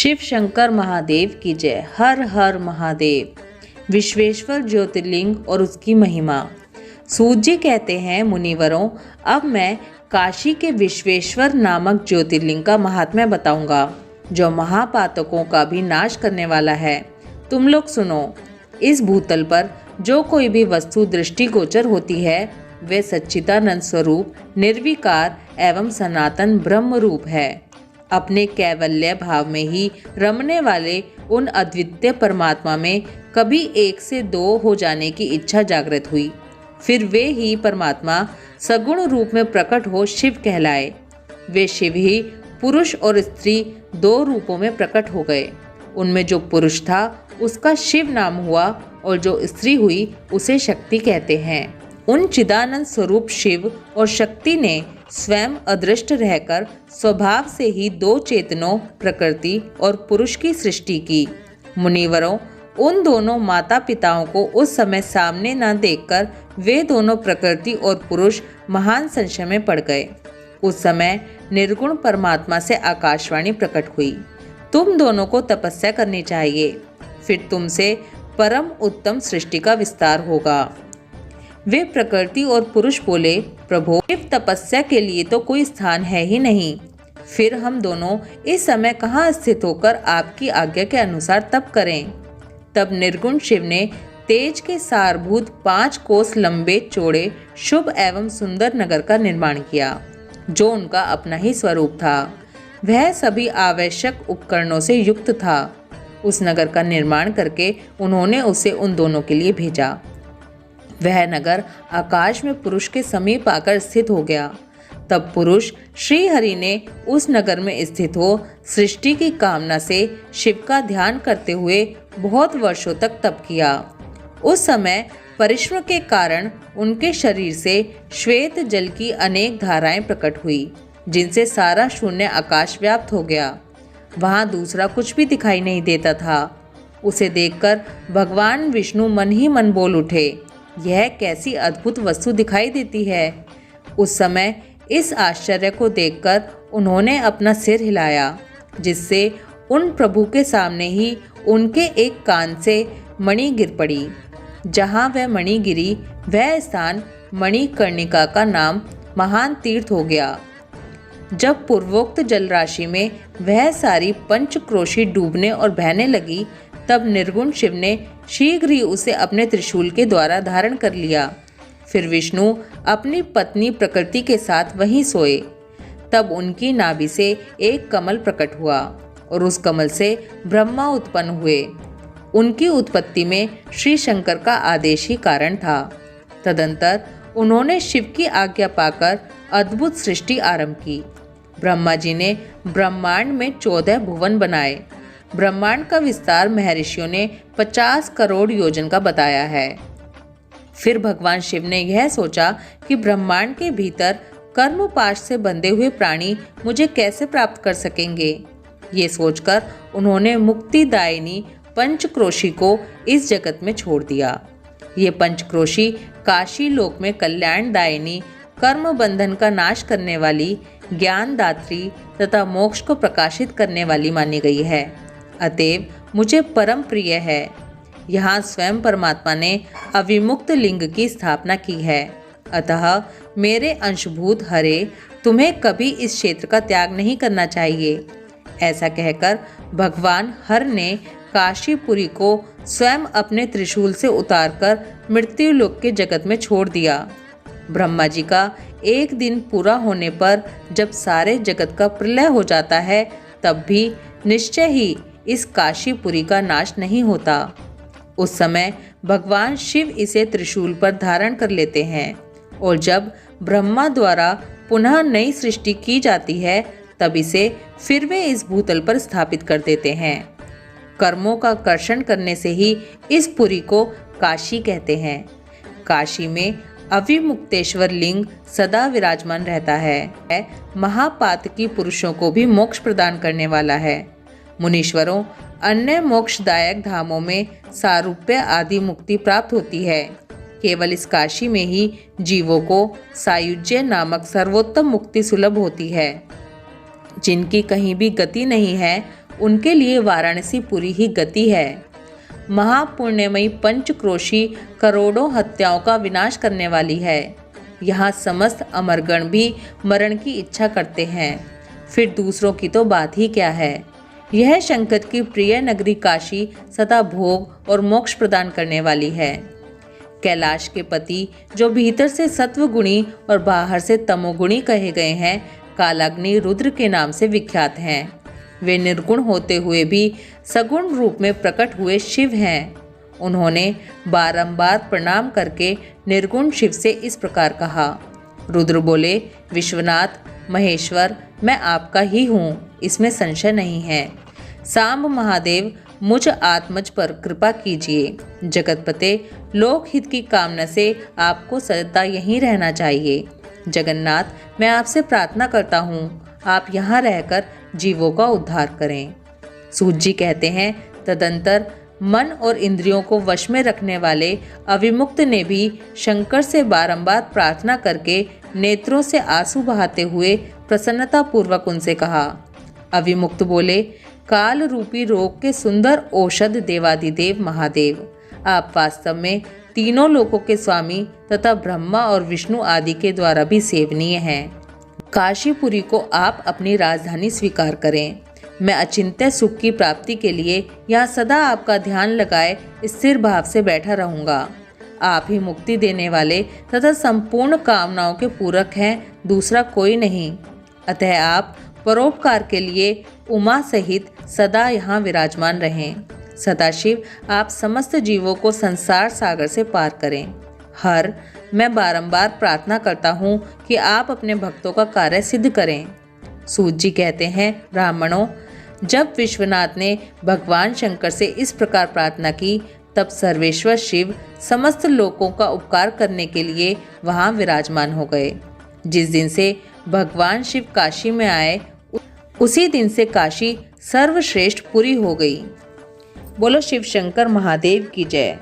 शिव शंकर महादेव की जय। हर हर महादेव। विश्वेश्वर ज्योतिर्लिंग और उसकी महिमा। सूत जी कहते हैं, मुनिवरों, अब मैं काशी के विश्वेश्वर नामक ज्योतिर्लिंग का महात्म्य बताऊंगा, जो महापातकों का भी नाश करने वाला है। तुम लोग सुनो। इस भूतल पर जो कोई भी वस्तु दृष्टिगोचर होती है, वे सच्चिदानंद स्वरूप निर्विकार एवं सनातन ब्रह्म रूप है। अपने कैवल्य भाव में ही रमने वाले उन अद्वितीय परमात्मा में कभी एक से दो हो जाने की इच्छा जागृत हुई। फिर वे ही परमात्मा सगुण रूप में प्रकट हो शिव कहलाए। वे शिव ही पुरुष और स्त्री दो रूपों में प्रकट हो गए। उनमें जो पुरुष था उसका शिव नाम हुआ, और जो स्त्री हुई उसे शक्ति कहते हैं। उन चिदानंद स्वरूप शिव और शक्ति ने स्वयं अदृष्ट रहकर स्वभाव से ही दो चेतनों, प्रकृति और पुरुष की सृष्टि की। मुनिवरों, उन दोनों माता पिताओं को उस समय सामने न देखकर वे दोनों प्रकृति और पुरुष महान संशय में पड़ गए। उस समय निर्गुण परमात्मा से आकाशवाणी प्रकट हुई, तुम दोनों को तपस्या करनी चाहिए, फिर तुमसे परम उत्तम सृष्टि का विस्तार होगा। वे प्रकृति और पुरुष बोले, प्रभो, शिव तपस्या के लिए तो कोई स्थान है ही नहीं, फिर हम दोनों इस समय कहाँ स्थित होकर आपकी आज्ञा के अनुसार तप करें। तब निर्गुण शिव ने तेज के सारभूत 5 कोस लंबे चौड़े शुभ एवं सुंदर नगर का निर्माण किया, जो उनका अपना ही स्वरूप था। वह सभी आवश्यक उपकरणों से युक्त था। उस नगर का निर्माण करके उन्होंने उसे उन दोनों के लिए भेजा। वह नगर आकाश में पुरुष के समीप आकर स्थित हो गया। तब पुरुष श्री हरि ने उस नगर में स्थित हो सृष्टि की कामना से शिव का ध्यान करते हुए बहुत वर्षों तक तप किया। उस समय परिश्रम के कारण उनके शरीर से श्वेत जल की अनेक धाराएं प्रकट हुई, जिनसे सारा शून्य आकाश व्याप्त हो गया। वहां दूसरा कुछ भी दिखाई नहीं देता था। उसे देखकर भगवान विष्णु मन ही मन बोल उठे, यह कैसी अद्भुत वस्तु दिखाई देती है। उस समय इस आश्चर्य को देखकर उन्होंने अपना सिर हिलाया, जिससे उन प्रभु के सामने ही उनके एक कान से मणि गिर पड़ी। जहाँ वह मणि गिरी, वह स्थान मणिकर्णिका का नाम महान तीर्थ हो गया। जब पूर्वोक्त जलराशि में वह सारी पंचक्रोशी डूबने और बहने लगी, तब निर्गुण शिव ने शीघ्र ही उसे अपने त्रिशूल के द्वारा धारण कर लिया। फिर विष्णु अपनी पत्नी प्रकृति के साथ वहीं सोए। तब उनकी नाभि से एक कमल प्रकट हुआ, और उस कमल से ब्रह्मा उत्पन्न हुए। उनकी उत्पत्ति में श्री शंकर का आदेश ही कारण था। तदंतर उन्होंने शिव की आज्ञा पाकर अद्भुत सृष्टि आरंभ की। ब्रह्मा जी ने ब्रह्मांड में 14 भुवन बनाए। ब्रह्मांड का विस्तार महर्षियों ने 50 करोड़ योजन का बताया है। फिर भगवान शिव ने यह सोचा कि ब्रह्मांड के भीतर कर्मपाश से बंधे हुए प्राणी मुझे कैसे प्राप्त कर सकेंगे। ये सोचकर उन्होंने मुक्तिदायिनी पंचक्रोशी को इस जगत में छोड़ दिया। ये पंचक्रोशी काशी लोक में कल्याणदायिनी, कर्म बंधन का नाश करने वाली, ज्ञानदात्री तथा मोक्ष को प्रकाशित करने वाली मानी गई है। अतएव मुझे परम प्रिय है। यहाँ स्वयं परमात्मा ने अविमुक्त लिंग की स्थापना की है। अतः मेरे अंशभूत हरे, तुम्हें कभी इस क्षेत्र का त्याग नहीं करना चाहिए। ऐसा कहकर भगवान हर ने काशीपुरी को स्वयं अपने त्रिशूल से उतारकर मृत्यु लोक के जगत में छोड़ दिया। ब्रह्मा जी का एक दिन पूरा होने पर जब सारे जगत का प्रलय हो जाता है, तब भी निश्चय ही इस काशीपुरी का नाश नहीं होता। उस समय भगवान शिव इसे त्रिशूल पर धारण कर लेते हैं, और जब ब्रह्मा द्वारा पुनः नई सृष्टि की जाती है, तब इसे फिर वे इस भूतल पर स्थापित कर देते हैं। कर्मों का कर्षण करने से ही इस पुरी को काशी कहते हैं। काशी में अविमुक्तेश्वर लिंग सदा विराजमान रहता है। महापातकी पुरुषों को भी मोक्ष प्रदान करने वाला है। मुनीश्वरों, अन्य मोक्षदायक धामों में सारूप्य आदि मुक्ति प्राप्त होती है। केवल इस काशी में ही जीवों को सायुज्य नामक सर्वोत्तम मुक्ति सुलभ होती है। जिनकी कहीं भी गति नहीं है, उनके लिए वाराणसी पुरी ही गति है। महापुण्यमयी पंचक्रोशी करोड़ों हत्याओं का विनाश करने वाली है। यहाँ समस्त अमरगण भी मरण की इच्छा करते हैं, फिर दूसरों की तो बात ही क्या है। यह शंकर की प्रिय नगरी काशी सदा भोग और मोक्ष प्रदान करने वाली है। कैलाश के पति जो भीतर से सत्वगुणी और बाहर से तमोगुणी कहे गए हैं, कालाग्नि रुद्र के नाम से विख्यात हैं। वे निर्गुण होते हुए भी सगुण रूप में प्रकट हुए शिव हैं। उन्होंने बारंबार प्रणाम करके निर्गुण शिव से इस प्रकार कहा। रुद्र बोले, विश्वनाथ महेश्वर, मैं आपका ही हूँ, इसमें संशय नहीं है। सांब महादेव, मुझ आत्मज पर कृपा कीजिए। जगतपते, लोकहित की कामना से आपको सदा यहीं रहना चाहिए। जगन्नाथ, मैं आपसे प्रार्थना करता हूँ, आप यहाँ रहकर जीवों का उद्धार करें। सूत जी कहते हैं, तदंतर मन और इंद्रियों को वश में रखने वाले अविमुक्त ने भी शंकर से बारंबार प्रार्थना करके नेत्रों से आंसू बहाते हुए प्रसन्नता पूर्वक उनसे कहा। अविमुक्त बोले, काल रूपी रोग के सुंदर औषध देवादिदेव महादेव, आप वास्तव में तीनों लोकों के स्वामी तथा ब्रह्मा और विष्णु आदि के द्वारा भी सेवनीय हैं। काशीपुरी को आप अपनी राजधानी स्वीकार करें। मैं अचिंत्य सुख की प्राप्ति के लिए यहाँ सदा आपका ध्यान लगाए स्थिर भाव से बैठा रहूँगा। आप ही मुक्ति देने वाले तथा संपूर्ण कामनाओं के पूरक हैं, दूसरा कोई नहीं। अतः आप परोपकार के लिए उमा सहित सदा यहाँ विराजमान रहें। सदाशिव, आप समस्त जीवों को संसार सागर से पार करें। हर, मैं बारंबार प्रार्थना करता हूँ कि आप अपने भक्तों का कार्य सिद्ध करें। सूत जी कहते हैं, ब्राह्मणों, जब विश्वनाथ ने भगवान शंकर से इस प्रकार प्रार्थना की, तब सर्वेश्वर शिव समस्त लोकों का उपकार करने के लिए वहाँ विराजमान हो गए। जिस दिन से भगवान शिव काशी में आए, उसी दिन से काशी सर्वश्रेष्ठ पुरी हो गई। बोलो शिव शंकर महादेव की जय।